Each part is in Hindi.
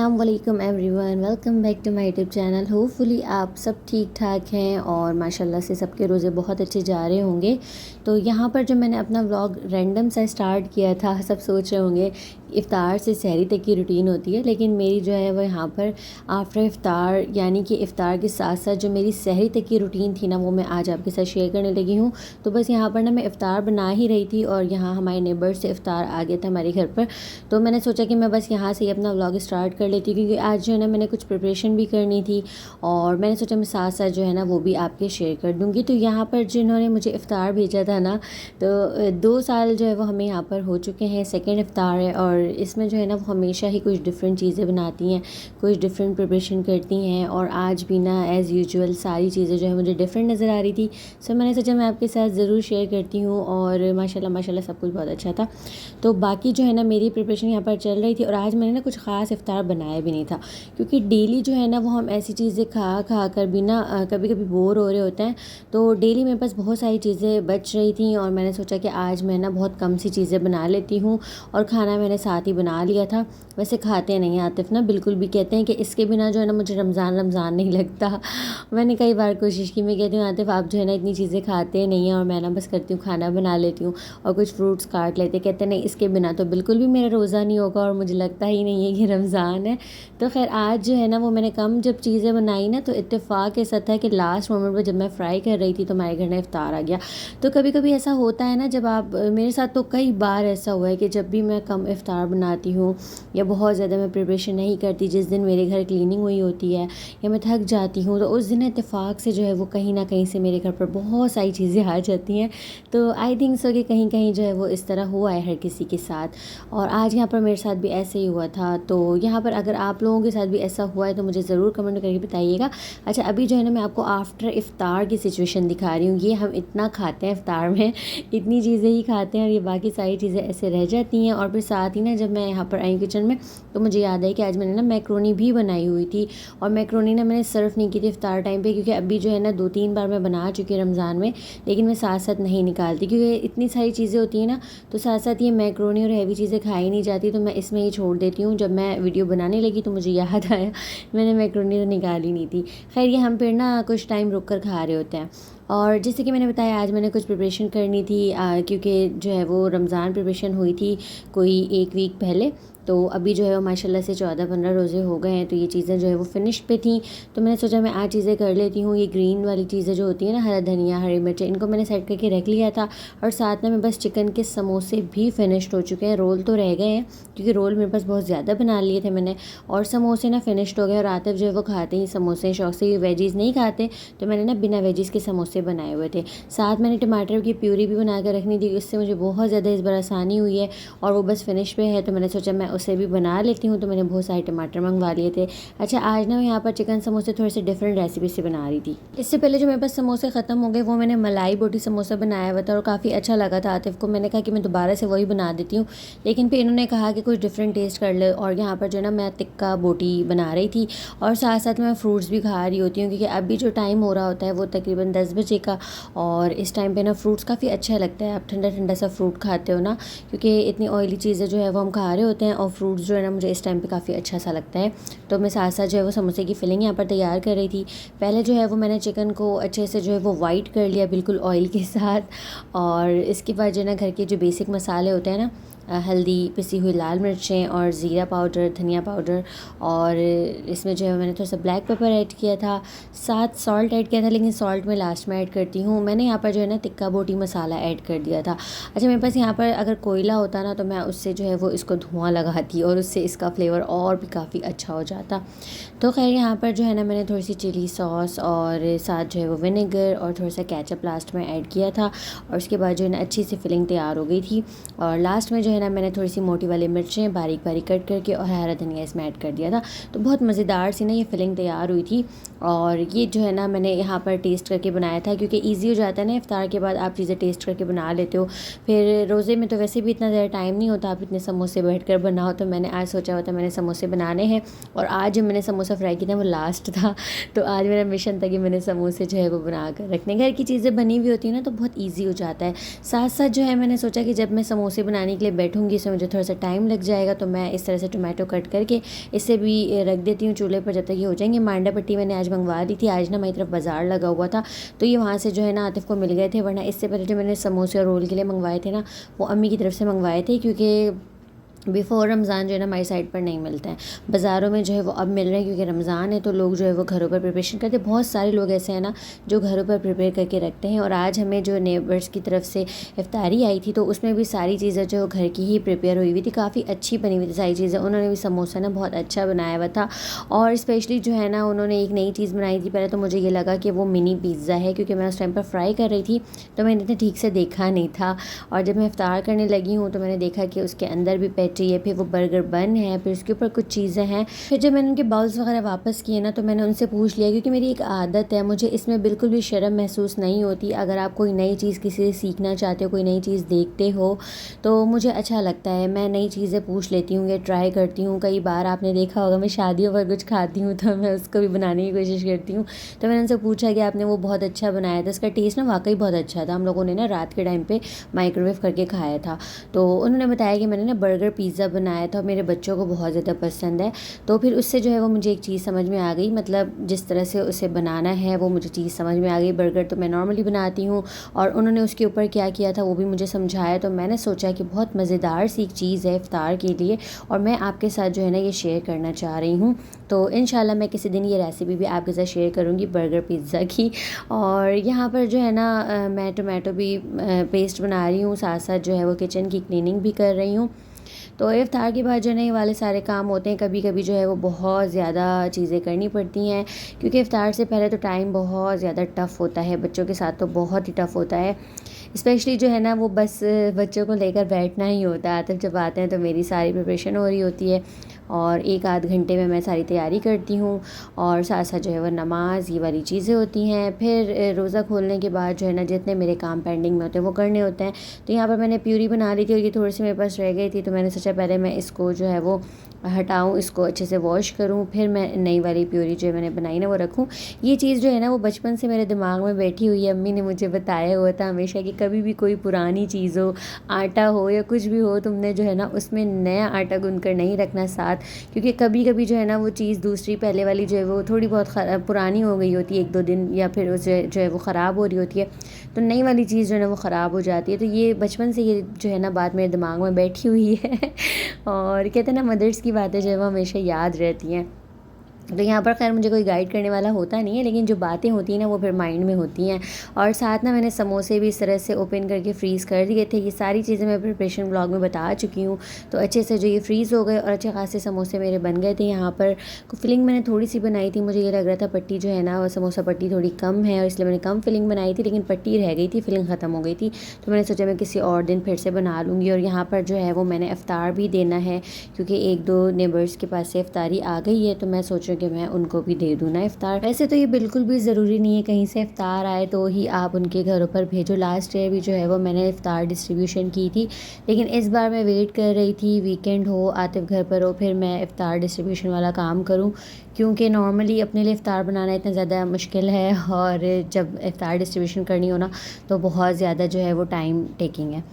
अस्सलाम वालेकुम everyone, welcome back to my YouTube channel. Hopefully आप सब ठीक ठाक हैं और माशाल्लाह से सबके रोज़े बहुत अच्छे जा रहे होंगे। तो यहाँ पर जो मैंने अपना व्लॉग रैंडम सा स्टार्ट किया था, सब सोच रहे होंगे इफ़्तार से सहरी तक की रूटीन होती है, लेकिन मेरी जो है वो यहाँ पर आफ्टर इफ़्तार यानी कि इफ़्तार के साथ साथ जो मेरी सहरी तक की रूटीन थी ना, वो मैं आज आपके साथ शेयर करने लगी हूँ। तो बस यहाँ पर ना मैं इफ़्तार बना ही रही थी और यहाँ हमारे नेबर से इफ़्तार आ गया था हमारे घर पर। तो मैंने सोचा कि मैं बस यहाँ से ही अपना व्लॉग स्टार्ट कर लेती हूँ, क्योंकि आज जो है ना मैंने कुछ प्रिपरेशन भी करनी थी और मैंने सोचा मैं साथ साथ जो है ना वो भी आपके शेयर कर दूँगी। तो यहाँ पर जिन्होंने मुझे इफ़्तार भेजा था ना, तो 2 साल जो है वो हमें यहाँ पर हो चुके हैं, सेकंड इफ़्तार है और इसमें जो है ना वो हमेशा ही कुछ डिफरेंट चीज़ें बनाती हैं, कुछ डिफरेंट प्रिपरेशन करती हैं। और आज भी ना एज़ यूजुअल सारी चीज़ें जो है मुझे डिफरेंट नज़र आ रही थी। सो मैंने सोचा मैं आपके साथ ज़रूर शेयर करती हूँ और माशाल्लाह माशाल्लाह सब कुछ बहुत अच्छा था। तो बाकी जो है ना मेरी प्रिपरेशन यहाँ पर चल रही थी और आज मैंने ना कुछ ख़ास इफ़्तार बनाया भी नहीं था, क्योंकि डेली जो है ना वो हम ऐसी चीज़ें खा खा कर भी ना कभी कभी बोर हो रहे होते हैं। तो डेली मेरे पास बहुत सारी चीज़ें बच रही थी और मैंने सोचा कि आज मैं ना बहुत कम सी चीज़ें बना लेती हूँ और खाना मैंने साथ ही बना लिया था। वैसे खाते नहीं आतिफ ना बिल्कुल भी, कहते हैं कि इसके बिना जो है ना मुझे रमज़ान रमज़ान नहीं लगता। मैंने कई बार कोशिश की, मैं कहती हूँ आतिफ आप जो है ना इतनी चीज़ें खाते नहीं हैं और मैं ना बस करती हूँ खाना बना लेती हूँ और कुछ फ्रूट्स काट लेते। कहते नहीं इसके बिना तो बिल्कुल भी मेरा रोज़ा नहीं होगा और मुझे लगता ही नहीं है कि रमज़ान है। तो खैर आज जो है ना वो मैंने कम जब चीज़ें बनाई ना, तो इत्तेफाक ऐसा था कि लास्ट मोमेंट पर जब मैं फ्राई कर रही थी तो हमारे घर में इफ़्तार आ गया। तो कभी कभी ऐसा होता है ना, जब आप मेरे साथ तो कई बार ऐसा हुआ है कि जब भी मैं कम इफ़्तार बनाती हूँ या बहुत ज़्यादा मैं प्रिपरेशन नहीं करती, जिस दिन मेरे घर क्लीनिंग हुई होती है या मैं थक जाती हूँ, तो उस दिन इत्तेफाक से जो है वो कहीं ना कहीं से मेरे घर पर बहुत सारी चीज़ें आ जाती हैं। तो आई थिंक सो कि कहीं कहीं जो है वो इस तरह हुआ है हर किसी के साथ, और आज यहाँ पर मेरे साथ भी ऐसे ही हुआ था। तो यहाँ पर अगर आप लोगों के साथ भी ऐसा हुआ है तो मुझे ज़रूर कमेंट करके बताइएगा। अच्छा, अभी जो है ना मैं आपको आफ्टर इफ़्तार की सिचुएशन दिखा रही हूँ। ये हम इतना खाते हैं इफ़्तार में, इतनी चीज़ें ही खाते हैं और ये बाकी सारी चीज़ें ऐसे रह जाती हैं। और फिर साथ ही ना जब मैं यहाँ पर आई किचन में तो मुझे याद है कि आज मैंने ना मैक्रोनी भी बनाई हुई थी, और मैक्रोनी ना मैंने सर्व नहीं की थी इफ़्तार टाइम पे, क्योंकि अभी जो है ना 2-3 बार मैं बना चुकी हूँ रमज़ान में, लेकिन मैं साथ साथ नहीं निकालती क्योंकि इतनी सारी चीज़ें होती हैं ना, तो साथ साथ ये मैक्रोनी और हैवी चीज़ें खाई नहीं जाती, तो मैं इसमें ही छोड़ देती हूँ। जब मैं वीडियो बनाने लगी तो मुझे याद आया मैंने मैक्रोनी तो निकाली नहीं थी। खैर ये हम फिर ना कुछ टाइम रुक कर खा रहे होते हैं। और जैसे कि मैंने बताया आज मैंने कुछ प्रिपरेशन करनी थी, क्योंकि जो है वो रमज़ान प्रिपरेशन हुई थी कोई 1 वीक पहले। तो अभी जो है वो माशाल्लाह से 14-15 रोज़े हो गए हैं, तो ये चीज़ें जो है वो फिनिश पे थी। तो मैंने सोचा मैं आज चीज़ें कर लेती हूँ। ये ग्रीन वाली चीज़ें जो होती हैं ना, हरा धनिया, हरी मिर्चें, इनको मैंने सेट करके रख लिया था। और साथ में बस चिकन के समोसे भी फिनिश्ड हो चुके हैं, रोल तो रह गए हैं क्योंकि रोल मेरे पास बहुत ज़्यादा बना लिए थे मैंने, और समोसे ना फिनिश्ड हो गए। और आतिफ जो है वो खाते ही समोसे शौक से, ये वेजीज़ नहीं खाते, तो मैंने ना बिना वेजीज़ के समोसे बनाए हुए थे। साथ मैंने टमाटर की प्यूरी भी बना कर रखनी थी, इससे मुझे बहुत ज़्यादा इस बार आसानी हुई है और वो बस फिनिश पे है, तो मैंने सोचा मैं उसे भी बना लेती हूँ। तो मैंने बहुत सारे टमाटर मंगवा लिए थे। अच्छा, आज ना मैं यहाँ पर चिकन समोसे थोड़े से डिफरेंट रेसिपी से बना रही थी। इससे पहले जो मेरे पास समोसे ख़त्म हो गए वो मैंने मलाई बोटी समोसा बनाया हुआ था और काफ़ी अच्छा लगा था आतिफ को। मैंने कहा कि मैं दोबारा से वही बना देती हूँ, लेकिन फिर इन्होंने कहा कि कुछ डिफरेंट टेस्ट कर ले, और यहाँ पर जो है ना मैं टिक्का बोटी बना रही थी और साथ साथ मैं फ्रूट्स भी खा रही होती हूँ, क्योंकि अभी जो टाइम हो रहा होता है वो तकरीबन 10 बजे का, और इस टाइम पे ना फ्रूट्स काफ़ी अच्छा लगता है। आप ठंडा ठंडा सा फ्रूट खाते हो ना, क्योंकि इतनी ऑयली चीज़ें जो है वो हम खा रहे होते हैं, और फ्रूट्स जो है ना मुझे इस टाइम पे काफ़ी अच्छा सा लगता है। तो मैं साथ साथ जो है वो समोसे की फिलिंग यहाँ पर तैयार कर रही थी। पहले जो है वो मैंने चिकन को अच्छे से जो है वो वाइट कर लिया बिल्कुल ऑयल के साथ, और इसके बाद जो है ना घर के जो बेसिक मसाले होते हैं ना, हल्दी, पिसी हुई लाल मिर्चें और ज़ीरा पाउडर, धनिया पाउडर, और इसमें जो है मैंने थोड़ा सा ब्लैक पेपर ऐड किया था, साथ सॉल्ट ऐड किया था, लेकिन सॉल्ट मैं लास्ट में ऐड करती हूँ। मैंने यहाँ पर जो है ना टिक्का बोटी मसाला ऐड कर दिया था। अच्छा, मेरे पास यहाँ पर अगर कोयला होता ना तो मैं उससे जो है वो इसको धुआं लगाती और उससे इसका फ्लेवर और भी काफ़ी अच्छा हो जाता। तो खैर यहाँ पर जो है ना मैंने थोड़ी सी चिली सॉस और साथ जो है वो विनेगर और थोड़ा सा केचप लास्ट में ऐड किया था, और उसके बाद जो है ना अच्छी सी फिलिंग तैयार हो गई थी। और लास्ट में जो है ना मैंने थोड़ी सी मोटी वाली मिर्चें बारीक बारीक कट करके और हरा धनिया इसमें ऐड कर दिया था। तो बहुत मज़ेदार सी ना ये फिलिंग तैयार हुई थी। और ये जो है ना मैंने यहाँ पर टेस्ट करके बनाया था, क्योंकि ईज़ी हो जाता है ना, इफ्तार के बाद आप चीज़ें टेस्ट करके बना लेते हो। फिर रोज़े में तो वैसे भी इतना ज़्यादा टाइम नहीं होता, आप इतने समोसे बैठकर बनाओ, तो मैंने आज सोचा हुआ था मैंने समोसे बनाने हैं। और आज जो मैंने समोसा फ्राई किया था वो लास्ट था, तो आज मेरा मिशन था कि मैंने समोसे जो है वो बना कर रखने। घर की चीज़ें बनी हुई होती है ना तो बहुत ईजी हो जाता है। साथ साथ जो है मैंने सोचा कि जब मैं समोसे बनाने के लिए बैठूँगी इसमें मुझे थोड़ा सा टाइम लग जाएगा, तो मैं इस तरह से टोमेटो कट करके इसे भी रख देती हूँ चूल्हे पर जब तक ये हो जाएंगे। मांडा पट्टी मैंने आज मंगवा ली थी, आज ना मेरी तरफ बाज़ार लगा हुआ था तो ये वहाँ से जो है ना आतिफ़ को मिल गए थे, वरना इससे पहले जो मैंने समोसे और रोल के लिए मंगवाए थे ना वो अम्मी की तरफ से मंगवाए थे, क्योंकि बिफ़ोर रमज़ान जो है ना हमारी साइड पर नहीं मिलते हैं। बाज़ारों में जो है वो अब मिल रहे हैं, क्योंकि रमज़ान है तो लोग जो है वो घरों पर प्रिपरेशन करते हैं। बहुत सारे लोग ऐसे हैं ना जो घरों पर प्रिपेयर करके रखते हैं। और आज हमें जो नेबर्स की तरफ से इफ्तारी आई थी तो उसमें भी सारी चीज़ें जो घर की ही प्रिपेयर हुई हुई थी, काफ़ी अच्छी बनी हुई थी सारी चीज़ें। उन्होंने भी समोसा ना बहुत अच्छा बनाया हुआ था, और स्पेशली जो है ना उन्होंने एक नई चीज़ बनाई थी। पहले तो मुझे ये लगा कि वो मिनी पिज़्ज़ा है, क्योंकि मैं उस टाइम पर फ्राई कर रही थी तो मैंने इतना ठीक से देखा नहीं था। और जब मैं इफ्तार करने लगी हूँ तो मैंने देखा कि उसके अंदर भी पैटी है, फिर वो बर्गर बन है, फिर उसके ऊपर कुछ चीज़ें हैं। फिर जब मैंने उनके बाउल्स वगैरह वापस किए ना तो मैंने उनसे पूछ लिया, क्योंकि मेरी एक आदत है, मुझे इसमें बिल्कुल भी शर्म महसूस नहीं होती। अगर आप कोई नई चीज़ किसी से सीखना चाहते हो, कोई नई चीज़ देखते हो तो मुझे अच्छा लगता है, मैं नई चीज़ें पूछ लेती हूँ या ट्राई करती हूँ। कई बार आपने देखा होगा मैं शादियों पर कुछ खाती हूँ तो मैं उसको भी बनाने की कोशिश करती हूँ। तो मैंने उनसे पूछा कि आपने वो बहुत अच्छा बनाया था, इसका टेस्ट ना वाकई बहुत अच्छा था। हम लोगों ने ना रात के टाइम पे माइक्रोवेव करके खाया था, तो उन्होंने बताया कि मैंने ना बर्गर पिज़्ज़ा बनाया था, मेरे बच्चों को बहुत ज़्यादा पसंद है। तो फिर उससे जो है वो मुझे एक चीज़ समझ में आ गई, मतलब जिस तरह से उसे बनाना है वो मुझे चीज़ समझ में आ गई। बर्गर तो मैं नॉर्मली बनाती हूँ और उन्होंने उसके ऊपर क्या किया था वो भी मुझे समझाया। तो मैंने सोचा कि बहुत मज़ेदार सी एक चीज़ है इफ्तार के लिए, और मैं आपके साथ जो है ना ये शेयर करना चाह रही हूँ। तो इंशाल्लाह मैं किसी दिन ये रेसिपी भी आपके साथ शेयर करूँगी बर्गर पिज़्ज़ा की। और यहाँ पर जो है ना मैं टोमेटो भी पेस्ट बना रही हूँ, साथ साथ जो है वो किचन की क्लीनिंग भी कर रही हूँ। तो इफ्तार के बाद जो है ना ये वाले सारे काम होते हैं। कभी कभी जो है वो बहुत ज़्यादा चीज़ें करनी पड़ती हैं, क्योंकि इफ्तार से पहले तो टाइम बहुत ज़्यादा टफ़ होता है, बच्चों के साथ तो बहुत ही टफ़ होता है। स्पेशली जो है ना वो बस बच्चों को लेकर बैठना ही होता है। तब जब आते हैं तो मेरी सारी प्रिपरेशन हो रही होती है और एक आध घंटे में मैं सारी तैयारी करती हूँ, और साथ साथ जो है वो नमाज़ ये वाली चीज़ें होती हैं। फिर रोज़ा खोलने के बाद जो है ना जितने मेरे काम पेंडिंग में होते हैं वो करने होते हैं। तो यहाँ पर मैंने प्यूरी बना ली थी और ये थोड़ी सी मेरे पास रह गई थी, तो मैंने सोचा पहले मैं इसको जो है वो हटाऊँ, इसको अच्छे से वॉश करूँ, फिर मैं नई वाली प्यूरी जो मैंने बनाई ना वो रखूँ। ये चीज़ जो है ना वो बचपन से मेरे दिमाग में बैठी हुई है। अम्मी ने मुझे बताया हुआ था हमेशा कि कभी भी कोई पुरानी चीज़ हो, आटा हो या कुछ भी हो, तुमने जो है ना उसमें नया आटा गूंद कर नहीं रखना साथ, क्योंकि कभी कभी जो है ना वो चीज़ दूसरी पहले वाली जो है वो थोड़ी बहुत पुरानी हो गई होती है, एक दो दिन या फिर उसे जो है वो ख़राब हो रही होती है, तो नई वाली चीज़ जो है ना वो ख़राब हो जाती है। तो ये बचपन से ये जो है ना बात मेरे दिमाग में बैठी हुई है और कहते हैं ना मदर्स की बातें जो है वो हमेशा याद रहती हैं। तो यहाँ पर खैर मुझे कोई गाइड करने वाला होता नहीं है, लेकिन जो बातें होती हैं ना वो फिर माइंड में होती हैं। और साथ ना मैंने समोसे भी इस तरह से ओपन करके फ्रीज़ कर दिए थे। ये सारी चीज़ें मैं प्रिपरेशन ब्लॉग में बता चुकी हूँ। तो अच्छे से जो ये फ्रीज़ हो गए और अच्छे खासे समोसे मेरे बन गए थे। यहाँ पर फिलिंग मैंने थोड़ी सी बनाई थी, मुझे ये लग रहा था पट्टी जो है ना वो समोसा पट्टी थोड़ी कम है और इसलिए मैंने कम फिलिंग बनाई थी, लेकिन पट्टी रह गई थी, फिलिंग ख़त्म हो गई थी। तो मैंने सोचा मैं किसी और दिन फिर से बना लूँगी। और यहाँ पर जो है वो मैंने इफ्तार भी देना है, क्योंकि एक दो नेबर्स के पास से इफ्तारी आ गई है, तो मैं सोचूँ कि मैं उनको भी दे दूँ ना इफ्तार। वैसे तो ये बिल्कुल भी ज़रूरी नहीं है कहीं से इफ्तार आए तो ही आप उनके घरों पर भेजो। लास्ट ईयर भी जो है वो मैंने इफ्तार डिस्ट्रीब्यूशन की थी, लेकिन इस बार मैं वेट कर रही थी वीकेंड हो, आतिफ घर पर हो, फिर मैं इफ्तार डिस्ट्रीब्यूशन वाला काम करूं, क्योंकि नॉर्मली अपने लिए इफ्तार बनाना इतना ज़्यादा मुश्किल है और जब इफ्तार डिस्ट्रीब्यूशन करनी हो ना तो बहुत ज़्यादा जो है वो टाइम टेकिंग है।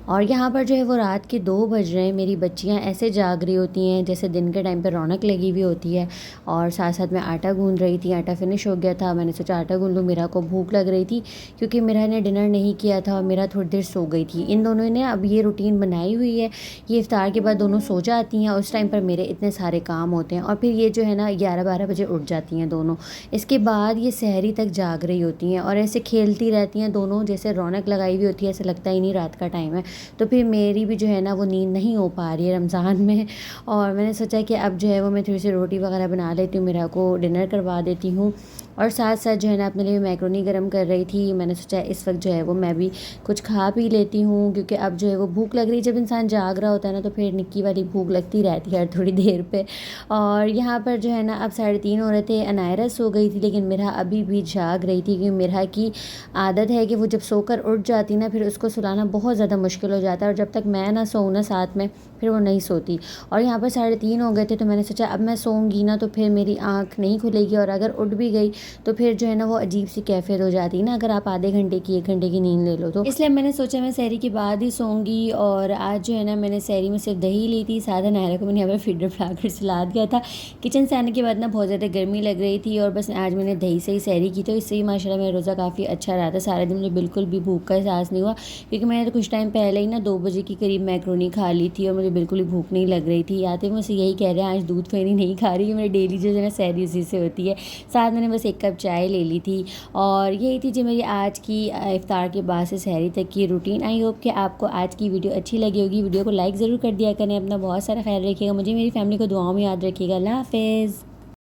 और यहाँ पर जो है वो रात के 2 बज रहे हैं, मेरी बच्चियाँ ऐसे जाग रही होती हैं जैसे दिन के टाइम पर रौनक लगी हुई होती है। और साथ साथ मैं आटा गूंद रही थी, आटा फिनिश हो गया था, मैंने सोचा आटा गूंद लूँ। मेरा को भूख लग रही थी क्योंकि मेरा ने डिनर नहीं किया था और मेरा थोड़ी देर सो गई थी। इन दोनों ने अब ये रूटीन बनाई हुई है, ये इफ्तार के बाद दोनों सो जाती हैं और उस टाइम पर मेरे इतने सारे काम होते हैं और फिर ये जो है ना 11-12 बजे उठ जाती हैं दोनों। इसके बाद ये सहरी तक जाग रही होती हैं और ऐसे खेलती रहती हैं दोनों, जैसे रौनक लगाई हुई होती है, ऐसे लगता ही नहीं रात का टाइम है। तो फिर मेरी भी जो है ना वो नींद नहीं हो पा रही है रमज़ान में, और मैंने सोचा कि अब जो है वो मैं थोड़ी सी रोटी वगैरह बना लेती हूँ, मेरा को डिनर करवा देती हूँ। और साथ साथ जो है ना अपने लिए मैक्रोनी गर्म कर रही थी। मैंने सोचा इस वक्त जो है वो मैं भी कुछ खा पी लेती हूँ, क्योंकि अब जो है वो भूख लग रही है। जब इंसान जाग रहा होता है ना तो फिर निक्की वाली भूख लगती रहती है हर थोड़ी देर पे। और यहाँ पर जो है ना अब 3:30 हो रहे थे। अनायरा सो गई थी लेकिन मिरहा अभी भी जाग रही थी, क्योंकि मिरहा की आदत है कि वो जब सोकर उठ जाती ना फिर उसको सुलाना बहुत ज़्यादा मुश्किल हो जाता है, और जब तक मैं ना सोऊँ ना साथ में फिर वो नहीं सोती। और यहाँ पर 3:30 हो गए थे तो मैंने सोचा अब मैं सोऊंगी ना तो फिर मेरी आँख नहीं खुलेगी, और अगर उठ भी गई तो फिर जो है ना वो अजीब सी कैफियत हो जाती है ना अगर आप आधे घंटे की 1 घंटे की नींद ले लो तो। इसलिए मैंने सोचा मैं सहरी के बाद ही सोऊंगी। और आज जो है ना मैंने सहरी में सिर्फ दही ली थी, सादा नायरा को मैंने यहाँ पर फीडर पिलाकर सुला दिया था। किचन से आने के बाद ना बहुत ज़्यादा गर्मी लग रही थी, और बस आज मैंने दही से ही सहरी की, तो इससे ही माशाल्लाह मेरा रोज़ा काफ़ी अच्छा रहा था। सारा दिन मुझे बिल्कुल भी भूख का एहसास नहीं हुआ, क्योंकि मैंने तो कुछ टाइम पहले ही ना 2 बजे के करीब मैक्रोनी खा ली थी और मुझे बिल्कुल भी भूख नहीं लग रही थी। आते मुझसे यही कह रहे हैं आज दूध फेनी नहीं खा रही है, मेरी डेली जो है ना सहरी उसी से होती है। साथ मैंने बस 1 कप चाय ले ली थी, और यही थी जो मेरी आज की इफ्तार के बाद से सहरी तक की रूटीन। आई होप कि आपको आज की वीडियो अच्छी लगी होगी। वीडियो को लाइक ज़रूर कर दिया करें, अपना बहुत सारा ख्याल रखिएगा, मुझे मेरी फैमिली को दुआओं में याद रखिएगा। अल्लाह हाफ़िज़।